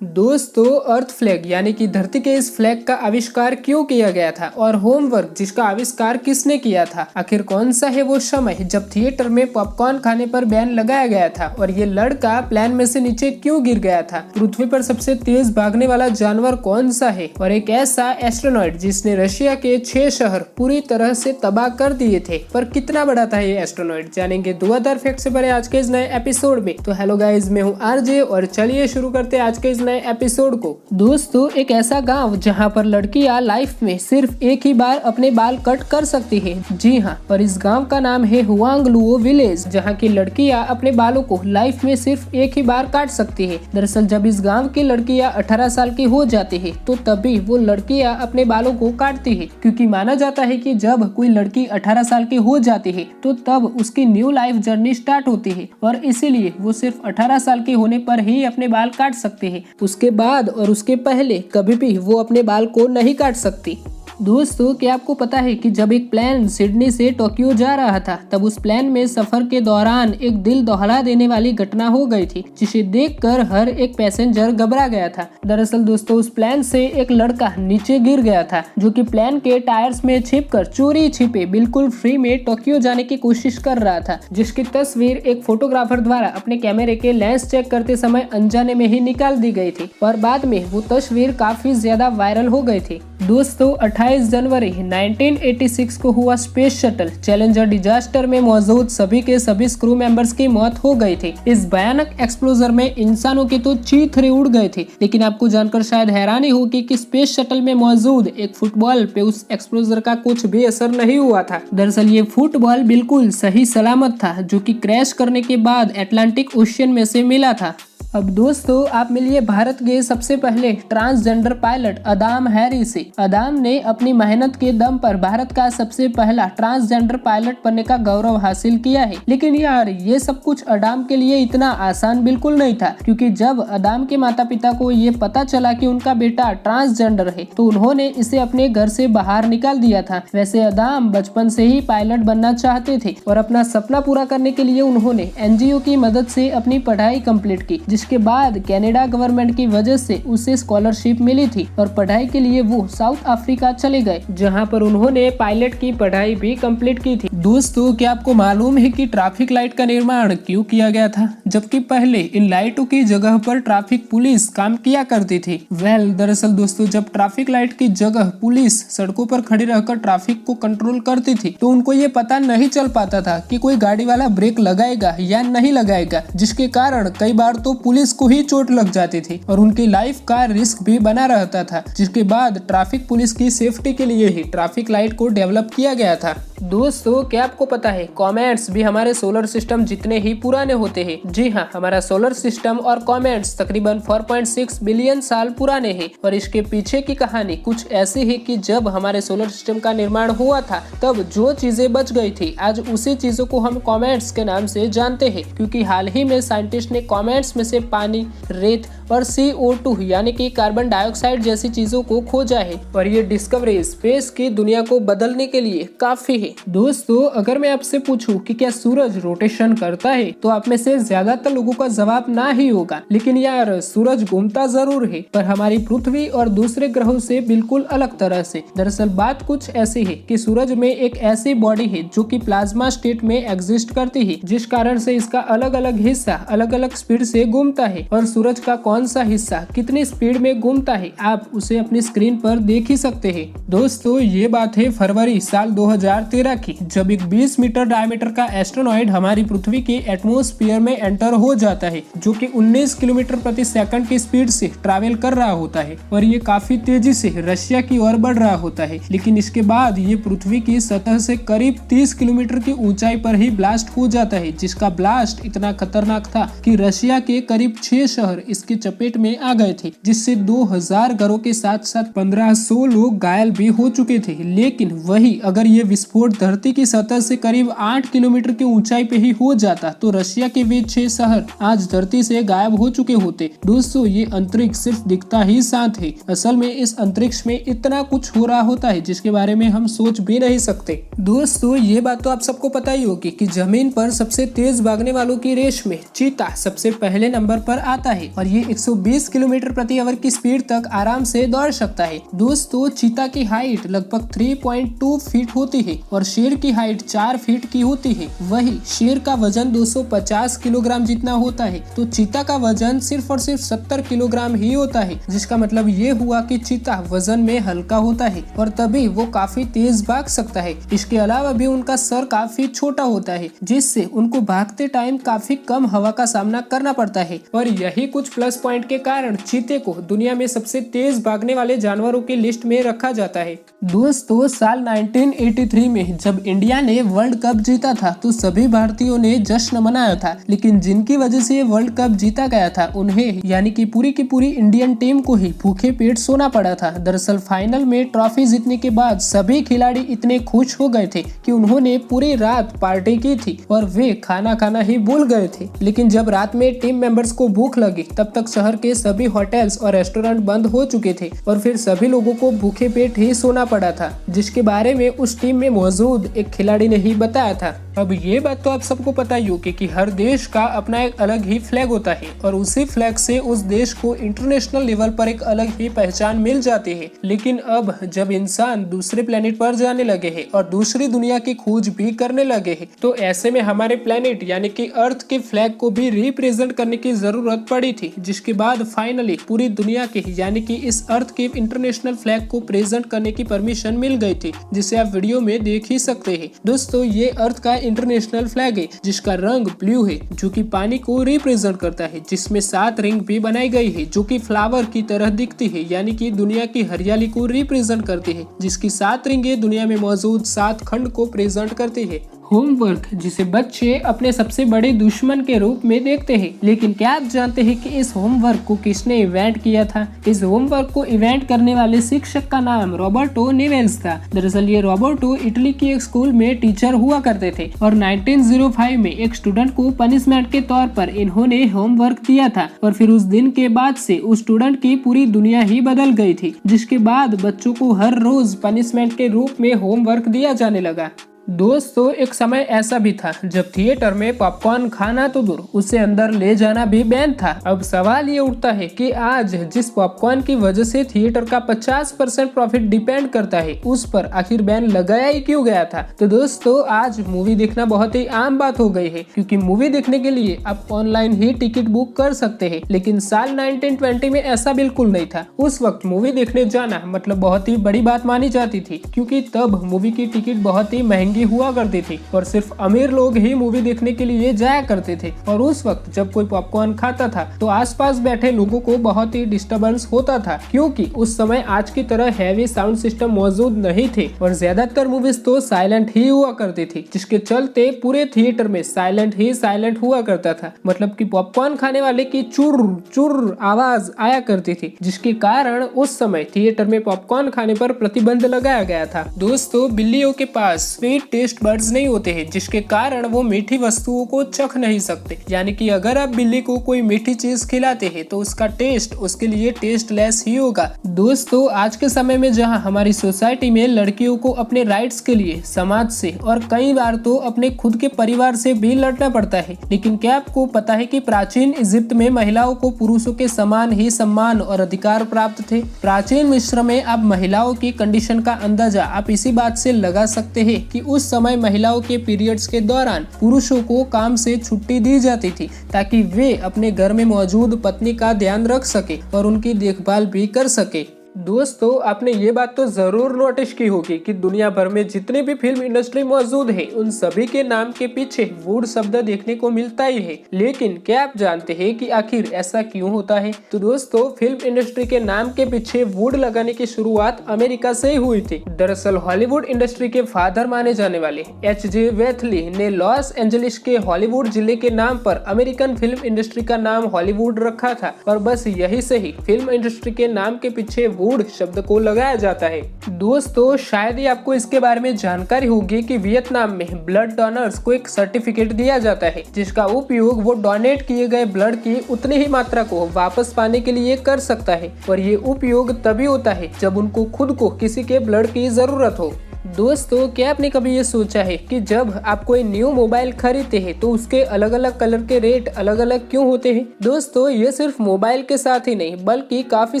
दोस्तों, अर्थ फ्लैग यानी कि धरती के इस फ्लैग का आविष्कार क्यों किया गया था और होमवर्क जिसका आविष्कार किसने किया था। आखिर कौन सा है वो समय जब थिएटर में पॉपकॉर्न खाने पर बैन लगाया गया था और ये लड़का प्लेन में से नीचे क्यों गिर गया था। पृथ्वी पर सबसे तेज भागने वाला जानवर कौन सा है और एक ऐसा एस्ट्रोनॉइट जिसने रशिया के 6 शहर पूरी तरह से तबाह कर दिए थे, पर कितना बड़ा था ये एस्ट्रोनॉइट, जानेंगे धुआंधार फैक्ट से भरे आज के इस नए एपिसोड में। तो हेलो गाइज, मैं हूँ आरजे और चलिए शुरू करते हैं आज के इस नए एपिसोड को। दोस्तों, एक ऐसा गांव जहां पर लड़कियां लाइफ में सिर्फ एक ही बार अपने बाल कट कर सकती है। जी हां, पर इस गांव का नाम है हुआंगलुओ विलेज, जहां की लड़कियां अपने बालों को लाइफ में सिर्फ एक ही बार काट सकती है। दरअसल जब इस गांव की लड़कियां 18 साल की हो जाती है तो तभी वो लड़कियां अपने बालों को काटती है, क्योंकि माना जाता है कि जब कोई लड़की 18 साल की हो जाती है तो तब उसकी न्यू लाइफ जर्नी स्टार्ट होती है और इसीलिए वो सिर्फ 18 साल के होने पर ही अपने बाल काट सकते हैं। उसके बाद और उसके पहले कभी भी वो अपने बाल को नहीं काट सकती। दोस्तों, क्या आपको पता है कि जब एक प्लेन सिडनी से टोक्यो जा रहा था तब उस प्लेन में सफर के दौरान एक दिल दहला देने वाली घटना हो गई थी, जिसे देखकर हर एक पैसेंजर घबरा गया था। दरअसल दोस्तों, उस प्लेन से एक लड़का नीचे गिर गया था, जो कि प्लेन के टायर्स में छिपकर चोरी छिपे बिल्कुल फ्री में टोक्यो जाने की कोशिश कर रहा था, जिसकी तस्वीर एक फोटोग्राफर द्वारा अपने कैमरे के लेंस चेक करते समय अनजाने में ही निकाल दी गई थी, पर बाद में वो तस्वीर काफी ज्यादा वायरल हो गई थी। दोस्तों, 28 जनवरी 1986 को हुआ स्पेस शटल चैलेंजर डिजास्टर में मौजूद सभी के सभी क्रू मेंबर्स की मौत हो गई थी। इस भयानक एक्सप्लोजर में इंसानों के तो चीथड़े उड़ गए थे, लेकिन आपको जानकर शायद हैरानी होगी कि स्पेस शटल में मौजूद एक फुटबॉल पे उस एक्सप्लोजर का कुछ भी असर नहीं हुआ था। दरअसल ये फुटबॉल बिल्कुल सही सलामत था, जो कि क्रैश करने के बाद अटलांटिक ओशियन में से मिला था। अब दोस्तों, आप मिलिए भारत के सबसे पहले ट्रांसजेंडर पायलट अदाम हैरी से। अदाम ने अपनी मेहनत के दम पर भारत का सबसे पहला ट्रांसजेंडर पायलट बनने का गौरव हासिल किया है। लेकिन यार, ये सब कुछ अदाम के लिए इतना आसान बिल्कुल नहीं था, क्योंकि जब अदाम के माता पिता को ये पता चला कि उनका बेटा ट्रांसजेंडर है तो उन्होंने इसे अपने घर से बाहर निकाल दिया था। वैसे अदाम बचपन से ही पायलट बनना चाहते थे और अपना सपना पूरा करने के लिए उन्होंने एनजीओ की मदद से अपनी पढ़ाई कंप्लीट की, जिसके बाद कनाडा गवर्नमेंट की वजह से उसे स्कॉलरशिप मिली थी और पढ़ाई के लिए वो साउथ अफ्रीका चले गए, जहां पर उन्होंने पायलट की पढ़ाई भी कंप्लीट की थी। दोस्तों, क्या आपको मालूम है कि ट्रैफिक लाइट का निर्माण क्यों किया गया था, जबकि पहले इन लाइटों की जगह पर ट्रैफिक पुलिस काम किया करती थी। दरअसल दोस्तों, जब ट्रैफिक लाइट की जगह पुलिस सड़कों पर खड़ी रहकर ट्रैफिक को कंट्रोल करती थी तो उनको ये पता नहीं चल पाता था कि कोई गाड़ी वाला ब्रेक लगाएगा या नहीं लगाएगा, जिसके कारण कई बार तो पुलिस को ही चोट लग जाती थी और उनकी लाइफ का रिस्क भी बना रहता था। जिसके बाद ट्रैफिक पुलिस की सेफ्टी के लिए ही ट्रैफिक लाइट को डेवलप किया गया था। दोस्तों, क्या आपको पता है कॉमेट्स भी हमारे सोलर सिस्टम जितने ही पुराने होते हैं। जी हाँ, हमारा सोलर सिस्टम और कॉमेट्स तकरीबन 4.6 बिलियन साल पुराने हैं और इसके पीछे की कहानी कुछ ऐसी है कि जब हमारे सोलर सिस्टम का निर्माण हुआ था तब जो चीजें बच गई थी आज उसी चीजों को हम कॉमेट्स के नाम से जानते हैं, क्योंकि हाल ही में साइंटिस्ट ने कॉमेट्स में से पानी, रेत और CO2 यानी कि कार्बन डाइऑक्साइड जैसी चीजों को खोजा है और ये डिस्कवरी स्पेस की दुनिया को बदलने के लिए काफी है। दोस्तों, अगर मैं आपसे पूछूं कि क्या सूरज रोटेशन करता है तो आप में से ज्यादातर लोगों का जवाब ना ही होगा, लेकिन यार सूरज घूमता जरूर है, पर हमारी पृथ्वी और दूसरे ग्रहों से बिल्कुल अलग तरह से। दरअसल बात कुछ ऐसी है कि सूरज में एक ऐसी बॉडी है जो कि प्लाज्मा स्टेट में एग्जिस्ट करती है, जिस कारण से इसका अलग अलग हिस्सा अलग अलग स्पीड से घूमता है और सूरज का कौन सा हिस्सा कितनी स्पीड में घूमता है आप उसे अपनी स्क्रीन पर देख ही सकते हैं। दोस्तों, ये बात है फरवरी साल 2013 की, जब एक 20 मीटर डायमीटर का एस्ट्रोनॉइड हमारी पृथ्वी के एटमॉस्फेयर में एंटर हो जाता है, जो कि 19 किलोमीटर प्रति सेकंड की स्पीड से ट्रैवल कर रहा होता है और ये काफी तेजी से रशिया की ओर बढ़ रहा होता है। लेकिन इसके बाद ये पृथ्वी की सतह से करीब 30 किलोमीटर की ऊंचाई पर ही ब्लास्ट हो जाता है, जिसका ब्लास्ट इतना खतरनाक था कि रशिया के करीब 6 शहर इसके चपेट में आ गए थे, जिससे 2000 घरों के साथ साथ 1500 लोग घायल भी हो चुके थे। लेकिन वही अगर ये विस्फोट एक्सप्लोड धरती की सतह से करीब 8 किलोमीटर की ऊंचाई पे ही हो जाता तो रशिया के वे 6 शहर आज धरती से गायब हो चुके होते। दोस्तों, ये अंतरिक्ष सिर्फ दिखता ही शांत है, असल में इस अंतरिक्ष में इतना कुछ हो रहा होता है जिसके बारे में हम सोच भी नहीं सकते। दोस्तों, ये बात तो आप सबको पता ही होगी कि जमीन पर सबसे तेज भागने वालों की रेस में चीता सबसे पहले नंबर पर आता है और ये 120 किलोमीटर प्रति आवर की स्पीड तक आराम से दौड़ सकता है। दोस्तों, चीता की हाइट लगभग 3.2 फीट होती है और शेर की हाइट 4 फीट की होती है। वही शेर का वजन 250 किलोग्राम जितना होता है तो चीता का वजन सिर्फ और सिर्फ 70 किलोग्राम ही होता है, जिसका मतलब ये हुआ कि चीता वजन में हल्का होता है और तभी वो काफी तेज भाग सकता है। इसके अलावा भी उनका सर काफी छोटा होता है जिससे उनको भागते टाइम काफी कम हवा का सामना करना पड़ता है और यही कुछ प्लस पॉइंट के कारण चीते को दुनिया में सबसे तेज भागने वाले जानवरों की लिस्ट में रखा जाता है। दोस्तों, साल 1983 में जब इंडिया ने वर्ल्ड कप जीता था तो सभी भारतीयों ने जश्न मनाया था, लेकिन जिनकी वजह से वर्ल्ड कप जीता गया था उन्हें यानी कि पूरी की पूरी इंडियन टीम को ही भूखे पेट सोना पड़ा था। दरअसल फाइनल में ट्रॉफी जीतने के बाद सभी खिलाड़ी इतने खुश हो गए थे कि उन्होंने पूरी रात पार्टी की थी और वे खाना खाना ही भूल गए थे। लेकिन जब रात में टीम मेंबर्स को भूख लगी तब तक शहर के सभी होटल्स और रेस्टोरेंट बंद हो चुके थे और फिर सभी लोगों को भूखे पेट ही सोना पड़ा था, जिसके बारे में उस टीम में मौजूद एक खिलाड़ी ने ही बताया था। अब ये बात तो आप सबको पता ही होगी कि हर देश का अपना एक अलग ही फ्लैग होता है और उसी फ्लैग से उस देश को इंटरनेशनल लेवल पर एक अलग ही पहचान मिल जाती है। लेकिन अब जब इंसान दूसरे प्लेनेट पर जाने लगे हैं और दूसरी दुनिया की खोज भी करने लगे हैं तो ऐसे में हमारे प्लेनेट यानी कि अर्थ के फ्लैग को भी रिप्रेजेंट करने की जरूरत पड़ी थी, जिसके बाद फाइनली पूरी दुनिया के यानी कि इस अर्थ के इंटरनेशनल फ्लैग को प्रेजेंट करने की परमिशन मिल गई थी, जिसे आप वीडियो में देख ही सकते हैं। दोस्तों, ये अर्थ का इंटरनेशनल फ्लैग है जिसका रंग ब्लू है जो कि पानी को रिप्रेजेंट करता है, जिसमें 7 रिंग भी बनाई गई है जो कि फ्लावर की तरह दिखती है यानी कि दुनिया की हरियाली को रिप्रेजेंट करती है, जिसकी 7 रिंगें दुनिया में मौजूद 7 खंड को प्रेजेंट करती है। होमवर्क, जिसे बच्चे अपने सबसे बड़े दुश्मन के रूप में देखते हैं, लेकिन क्या आप जानते हैं कि इस होमवर्क को किसने इवेंट किया था? इस होमवर्क को इवेंट करने वाले शिक्षक का नाम रॉबर्टो नेवेल्स था। दरअसल ये रॉबर्टो इटली की एक स्कूल में टीचर हुआ करते थे और 1905 में एक स्टूडेंट को पनिशमेंट के तौर पर इन्होंने होमवर्क दिया था और फिर उस दिन के बाद से उस स्टूडेंट की पूरी दुनिया ही बदल गई थी, जिसके बाद बच्चों को हर रोज पनिशमेंट के रूप में होमवर्क दिया जाने लगा। दोस्तों, एक समय ऐसा भी था जब थिएटर में पॉपकॉर्न खाना तो दूर, उसे अंदर ले जाना भी बैन था। अब सवाल ये उठता है कि आज जिस पॉपकॉर्न की वजह से थिएटर का 50% प्रॉफिट डिपेंड करता है, उस पर आखिर बैन लगाया ही क्यों गया था? तो दोस्तों, आज मूवी देखना बहुत ही आम बात हो गई है क्योंकि मूवी देखने के लिए आप ऑनलाइन ही टिकट बुक कर सकते हैं। लेकिन साल 1920 में ऐसा बिल्कुल नहीं था। उस वक्त मूवी देखने जाना मतलब बहुत ही बड़ी बात मानी जाती थी क्योंकि तब मूवी की टिकट बहुत ही महंगी हुआ करती थी और सिर्फ अमीर लोग ही मूवी देखने के लिए जाया करते थे। और उस वक्त जब कोई पॉपकॉर्न खाता था तो आसपास बैठे लोगों को बहुत ही डिस्टर्बेंस होता था क्योंकि उस समय आज की तरह हैवी साउंड सिस्टम मौजूद नहीं थे और ज्यादातर मूवीज तो साइलेंट ही हुआ करती थी, जिसके चलते पूरे थिएटर में साइलेंट ही साइलेंट हुआ करता था। मतलब कि पॉपकॉर्न खाने वाले की चुर चुर आवाज आया करती थी, जिसके कारण उस समय थिएटर में पॉपकॉर्न खाने पर प्रतिबंध लगाया गया था। दोस्तों, बिल्लियों के पास स्वीट टेस्ट बर्ड्स नहीं होते हैं, जिसके कारण वो मीठी वस्तुओं को चख नहीं सकते। यानी कि अगर आप बिल्ली को कोई मीठी चीज खिलाते हैं तो उसका टेस्ट उसके लिए टेस्टलेस ही होगा। दोस्तों, आज के समय में जहां हमारी सोसाइटी में लड़कियों को अपने राइट्स के लिए समाज से और कई बार तो अपने खुद के परिवार से भी लड़ना पड़ता है, लेकिन क्या आपको पता है कि प्राचीन इजिप्ट में महिलाओं को पुरुषों के समान ही सम्मान और अधिकार प्राप्त थे? प्राचीन मिस्र में अब महिलाओं की कंडीशन का अंदाजा आप इसी बात से लगा सकते हैं कि उस समय महिलाओं के पीरियड्स के दौरान पुरुषों को काम से छुट्टी दी जाती थी ताकि वे अपने घर में मौजूद पत्नी का ध्यान रख सके और उनकी देखभाल भी कर सके। दोस्तों, आपने ये बात तो जरूर नोटिस की होगी कि दुनिया भर में जितनी भी फिल्म इंडस्ट्री मौजूद है उन सभी के नाम के पीछे वुड शब्द देखने को मिलता ही है। लेकिन क्या आप जानते हैं कि आखिर ऐसा क्यों होता है? तो दोस्तों, फिल्म इंडस्ट्री के नाम के पीछे वुड लगाने की शुरुआत अमेरिका से ही हुई थी। दरअसल हॉलीवुड इंडस्ट्री के फादर माने जाने वाले H.G. वेथली ने लॉस एंजलिस के हॉलीवुड जिले के नाम पर अमेरिकन फिल्म इंडस्ट्री का नाम हॉलीवुड रखा था और बस यही से ही फिल्म इंडस्ट्री के नाम के पीछे गुड शब्द को लगाया जाता है। दोस्तों शायद ही आपको इसके बारे में जानकारी होगी कि वियतनाम में ब्लड डोनर्स को एक सर्टिफिकेट दिया जाता है जिसका उपयोग वो डोनेट किए गए ब्लड की उतनी ही मात्रा को वापस पाने के लिए कर सकता है और ये उपयोग तभी होता है जब उनको खुद को किसी के ब्लड की जरूरत हो। दोस्तों क्या आपने कभी ये सोचा है कि जब आप कोई न्यू मोबाइल खरीदते हैं तो उसके अलग अलग कलर के रेट अलग अलग क्यों होते हैं? दोस्तों ये सिर्फ मोबाइल के साथ ही नहीं बल्कि काफी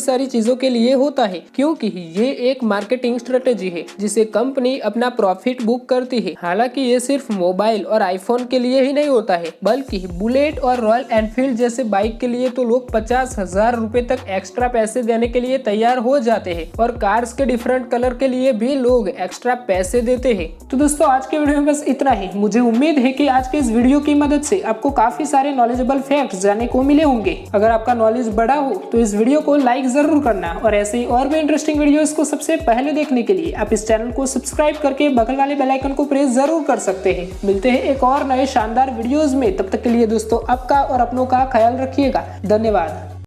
सारी चीजों के लिए होता है क्योंकि ये एक मार्केटिंग स्ट्रेटेजी है जिसे कंपनी अपना प्रॉफिट बुक करती है। हालांकि ये सिर्फ मोबाइल और आईफोन के लिए ही नहीं होता है बल्कि बुलेट और रॉयल एनफील्ड जैसे बाइक के लिए तो लोग 50,000 रुपए तक एक्स्ट्रा पैसे देने के लिए तैयार हो जाते हैं और कार्स के डिफरेंट कलर के लिए भी लोग एक्स्ट्रा पैसे देते हैं। तो दोस्तों आज के वीडियो में बस इतना ही। मुझे उम्मीद है कि आज के इस वीडियो की मदद से आपको काफी सारे नॉलेजेबल फैक्ट्स जानने को मिले होंगे। अगर आपका नॉलेज बढ़ा हो तो इस वीडियो को लाइक जरूर करना और ऐसे ही और भी इंटरेस्टिंग वीडियोस को सबसे पहले देखने के लिए आप इस चैनल को सब्सक्राइब करके बगल वाले बेल आइकन को प्रेस जरूर कर सकते हैं। मिलते हैं एक और नए शानदार वीडियोज में, तब तक के लिए दोस्तों आपका और अपनों का ख्याल रखिएगा। धन्यवाद।